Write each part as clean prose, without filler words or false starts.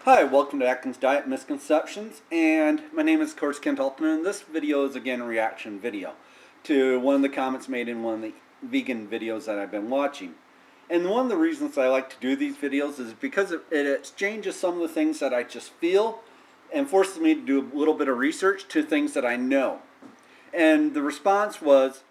Hi, welcome to Atkins Diet Misconceptions, and my name is of course Kent Altman, and this video is again a reaction video to one of the comments made in one of the vegan videos that I've been watching. And one of the reasons I like to do these videos is because it exchanges some of the things that I just feel and forces me to do a little bit of research to things that I know. And the response was,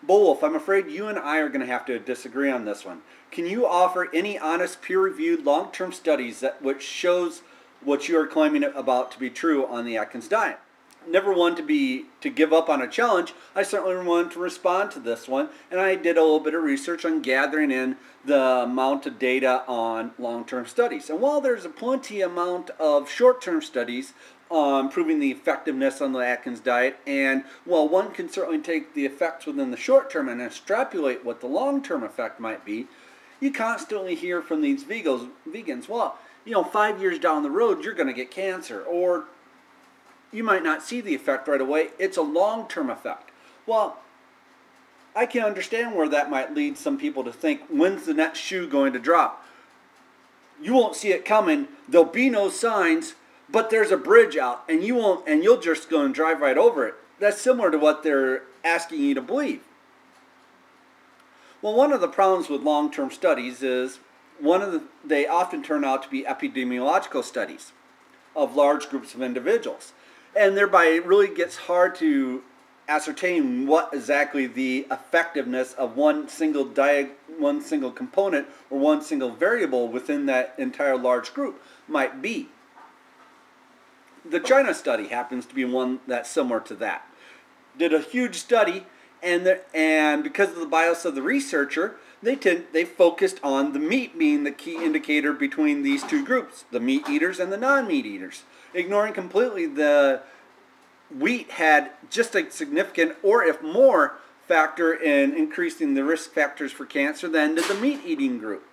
Bowulf, I'm afraid you and I are going to have to disagree on this one. Can you offer any honest, peer-reviewed, long-term studies which shows what you are claiming about to be true on the Atkins diet? Never one to give up on a challenge. I certainly wanted to respond to this one, and I did a little bit of research on gathering in the amount of data on long-term studies. And while there's a plenty amount of short-term studies on proving the effectiveness on the Atkins diet, and while one can certainly take the effects within the short term and extrapolate what the long-term effect might be, you constantly hear from these vegans, well, 5 years down the road you're going to get cancer, or you might not see the effect right away. It's a long-term effect. Well, I can understand where that might lead some people to think, when's the next shoe going to drop? You won't see it coming. There'll be no signs, but there's a bridge out, and you'll just go and drive right over it. That's similar to what they're asking you to believe. Well, one of the problems with long-term studies is they often turn out to be epidemiological studies of large groups of individuals, and thereby it really gets hard to ascertain what exactly the effectiveness of one single component or one single variable within that entire large group might be. The China study happens to be one that's similar to that. Did a huge study, and because of the bias of the researcher, they focused on the meat being the key indicator between these two groups, the meat eaters and the non-meat eaters, ignoring completely the wheat had just a significant, or if more, factor in increasing the risk factors for cancer than did the meat-eating group.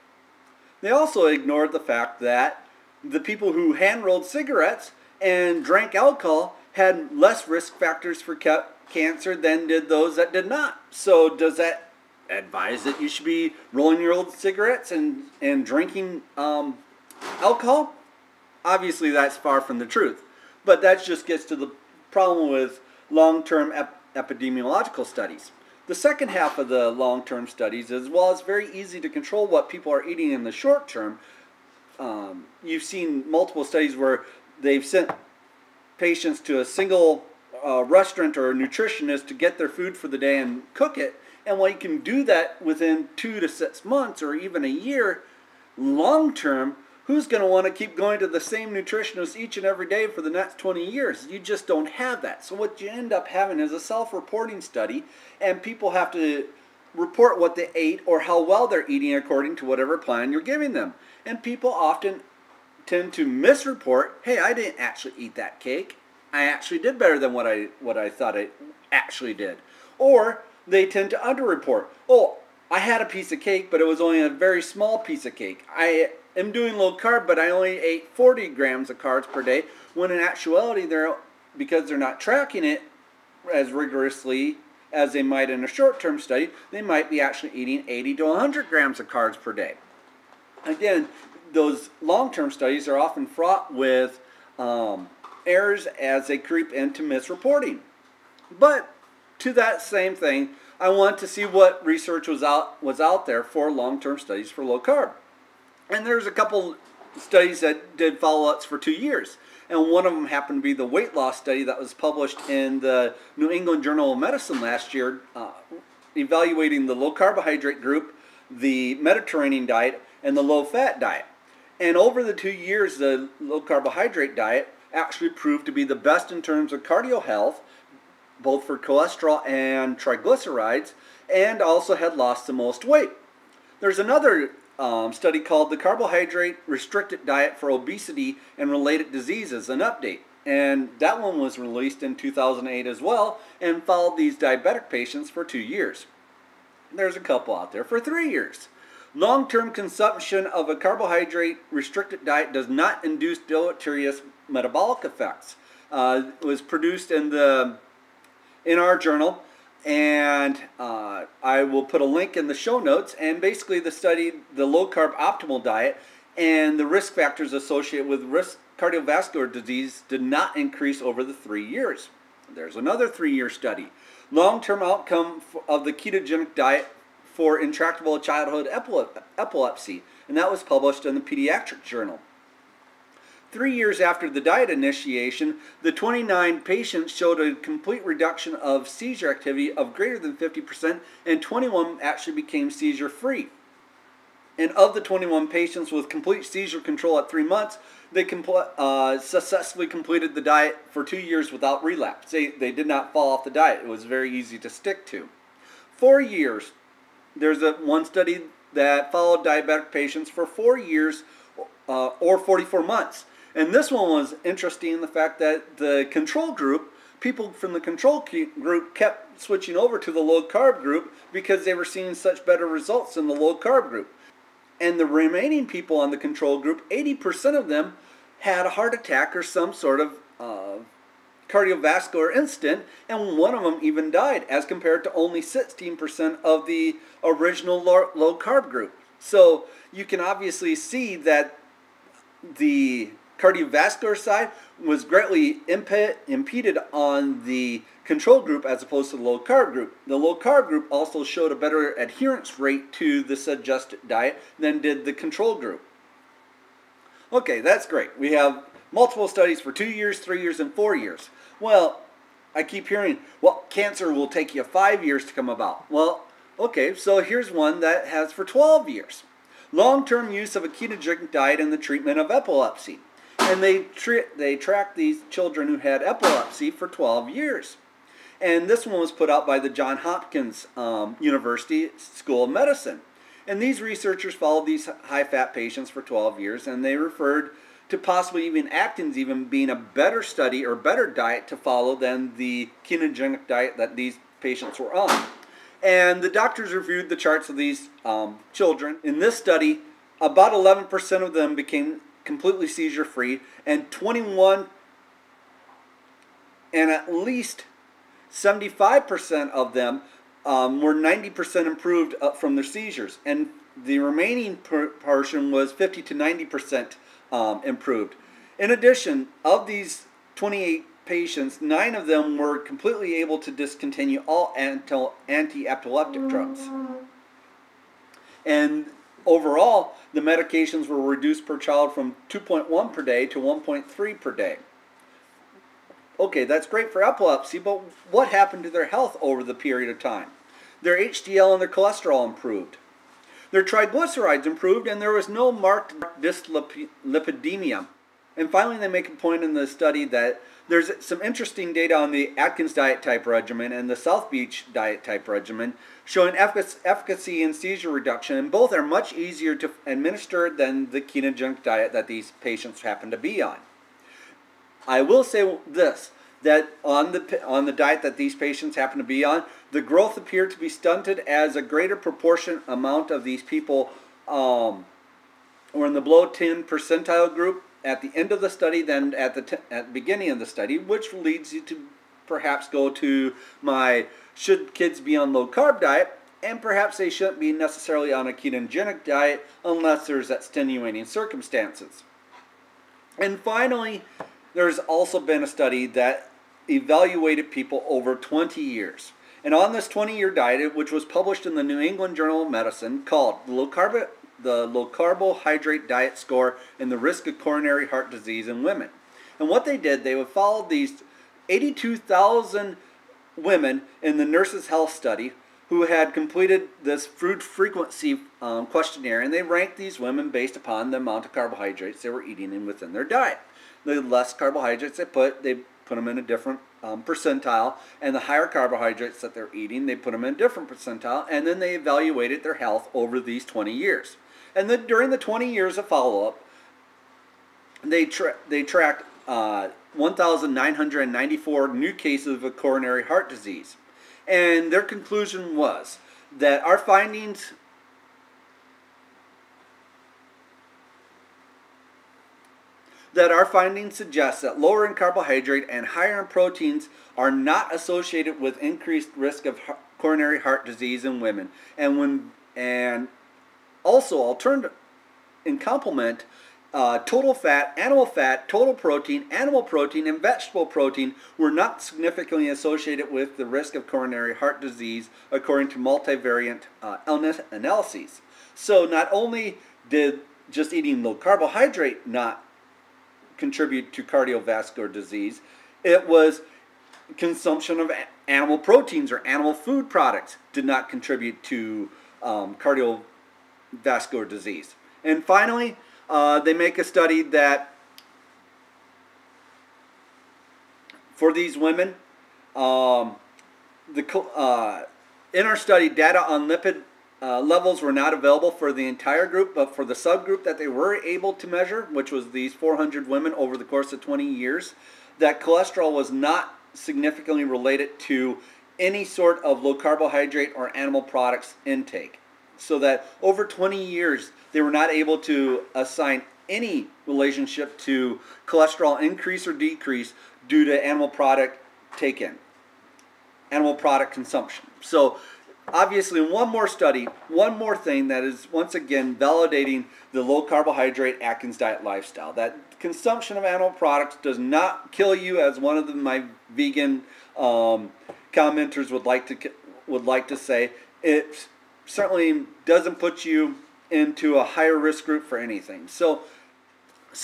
They also ignored the fact that the people who hand-rolled cigarettes and drank alcohol had less risk factors for cancer than did those that did not. So does that advise that you should be rolling your old cigarettes and drinking alcohol? Obviously that's far from the truth. But that just gets to the problem with long-term epidemiological studies. The second half of the long-term studies is, while it's very easy to control what people are eating in the short term, you've seen multiple studies where they've sent patients to a single restaurant or a nutritionist to get their food for the day and cook it. And while you can do that within 2 to 6 months or even a year, long term, who's going to want to keep going to the same nutritionist each and every day for the next 20 years? You just don't have that. So what you end up having is a self-reporting study, and people have to report what they ate or how well they're eating according to whatever plan you're giving them. And people often tend to misreport, hey, I didn't actually eat that cake. I actually did better than what I thought I actually did. Or they tend to underreport. Oh, I had a piece of cake, but it was only a very small piece of cake. I am doing low carb, but I only ate 40 grams of carbs per day, when in actuality, because they're not tracking it as rigorously as they might in a short-term study, they might be actually eating 80 to 100 grams of carbs per day. Again, those long-term studies are often fraught with errors as they creep into misreporting. But to that same thing, I want to see what research was out there for long-term studies for low carb. And there's a couple studies that did follow-ups for 2 years. And one of them happened to be the weight loss study that was published in the New England Journal of Medicine last year, evaluating the low-carbohydrate group, the Mediterranean diet, and the low-fat diet. And over the 2 years, the low-carbohydrate diet actually proved to be the best in terms of cardio health, both for cholesterol and triglycerides, and also had lost the most weight. There's another study called the Carbohydrate Restricted Diet for Obesity and Related Diseases, an update. And that one was released in 2008 as well, and followed these diabetic patients for 2 years. There's a couple out there for 3 years. Long-term consumption of a carbohydrate restricted diet does not induce deleterious metabolic effects. It was produced in our journal, and I will put a link in the show notes. And basically the study, the low-carb optimal diet, and the risk factors associated with risk cardiovascular disease did not increase over the 3 years. There's another 3-year study. Long-term outcome of the ketogenic diet for intractable childhood epilepsy, and that was published in the Pediatric Journal. 3 years after the diet initiation, the 29 patients showed a complete reduction of seizure activity of greater than 50%, and 21 actually became seizure-free. And of the 21 patients with complete seizure control at 3 months, they successfully completed the diet for 2 years without relapse. They did not fall off the diet. It was very easy to stick to. 4 years, there's one study that followed diabetic patients for 4 years or 44 months. And this one was interesting in the fact that the control group, people from the control group kept switching over to the low-carb group because they were seeing such better results in the low-carb group. And the remaining people on the control group, 80% of them had a heart attack or some sort of cardiovascular incident, and one of them even died, as compared to only 16% of the original low-carb group. So you can obviously see that the cardiovascular side was greatly impeded on the control group as opposed to the low-carb group. The low-carb group also showed a better adherence rate to the suggested diet than did the control group. Okay, that's great. We have multiple studies for 2 years, 3 years, and 4 years. Well, I keep hearing, well, cancer will take you 5 years to come about. Well, okay, so here's one that has for 12 years. Long-term use of a ketogenic diet in the treatment of epilepsy. And they tracked these children who had epilepsy for 12 years. And this one was put out by the Johns Hopkins University School of Medicine. And these researchers followed these high-fat patients for 12 years, and they referred to possibly even Atkins even being a better study or better diet to follow than the ketogenic diet that these patients were on. And the doctors reviewed the charts of these children. In this study, about 11% of them became completely seizure-free, and 21 and at least 75% of them were 90% improved from their seizures, and the remaining portion was 50 to 90% improved. In addition, of these 28 patients, 9 of them were completely able to discontinue all anti-epileptic drugs. And overall, the medications were reduced per child from 2.1 per day to 1.3 per day. Okay, that's great for epilepsy, but what happened to their health over the period of time? Their HDL and their cholesterol improved. Their triglycerides improved, and there was no marked dyslipidemia. And finally, they make a point in the study that there's some interesting data on the Atkins diet type regimen and the South Beach diet type regimen showing efficacy in seizure reduction, and both are much easier to administer than the ketogenic diet that these patients happen to be on. I will say this, that on the diet that these patients happen to be on, the growth appeared to be stunted as a greater proportion amount of these people were in the below 10 percentile group at the end of the study than at the beginning of the study, which leads you to perhaps go to my should kids be on low carb diet, and perhaps they shouldn't be necessarily on a ketogenic diet unless there's extenuating circumstances. And finally, there's also been a study that evaluated people over 20 years. And on this 20-year diet, which was published in the New England Journal of Medicine, called the Low Carbohydrate Diet Score and the Risk of Coronary Heart Disease in Women. And what they did, they would follow these 82,000 women in the Nurses' Health Study who had completed this food frequency questionnaire, and they ranked these women based upon the amount of carbohydrates they were eating within their diet. The less carbohydrates they put them in a different percentile, and the higher carbohydrates that they're eating, they put them in a different percentile, and then they evaluated their health over these 20 years. And then during the 20 years of follow-up, they tracked 1,994 new cases of coronary heart disease. And their conclusion was that our findings suggest that lower in carbohydrate and higher in proteins are not associated with increased risk of coronary heart disease in women. And also in complement, total fat, total protein, animal protein, and vegetable protein were not significantly associated with the risk of coronary heart disease, according to multivariate analyses. So not only did just eating low carbohydrate not contribute to cardiovascular disease, it was consumption of animal proteins or animal food products did not contribute to cardiovascular disease. And finally, they make a study that for these women, in our study, data on lipid levels were not available for the entire group, but for the subgroup that they were able to measure, which was these 400 women over the course of 20 years, that cholesterol was not significantly related to any sort of low carbohydrate or animal products intake. So that over 20 years, they were not able to assign any relationship to cholesterol increase or decrease due to animal product take-in, animal product consumption. So obviously, one more study, one more thing that is once again validating the low carbohydrate Atkins diet lifestyle. That consumption of animal products does not kill you, as one of my vegan commenters would like to say. It certainly doesn't put you into a higher risk group for anything. So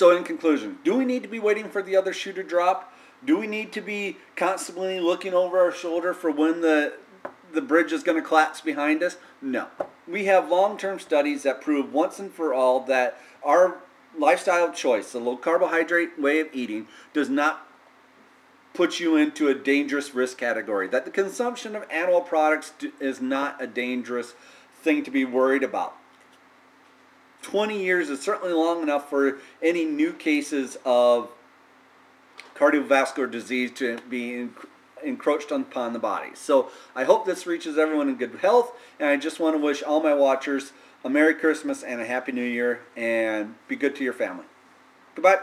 in conclusion, do we need to be waiting for the other shoe to drop? Do we need to be constantly looking over our shoulder for when the bridge is going to collapse behind us? No. We have long-term studies that prove once and for all that our lifestyle choice, the low carbohydrate way of eating, does not put you into a dangerous risk category. That the consumption of animal products is not a dangerous thing to be worried about. 20 years is certainly long enough for any new cases of cardiovascular disease to be encroached upon the body. So I hope this reaches everyone in good health, and I just want to wish all my watchers a Merry Christmas and a Happy New Year, and be good to your family. Goodbye.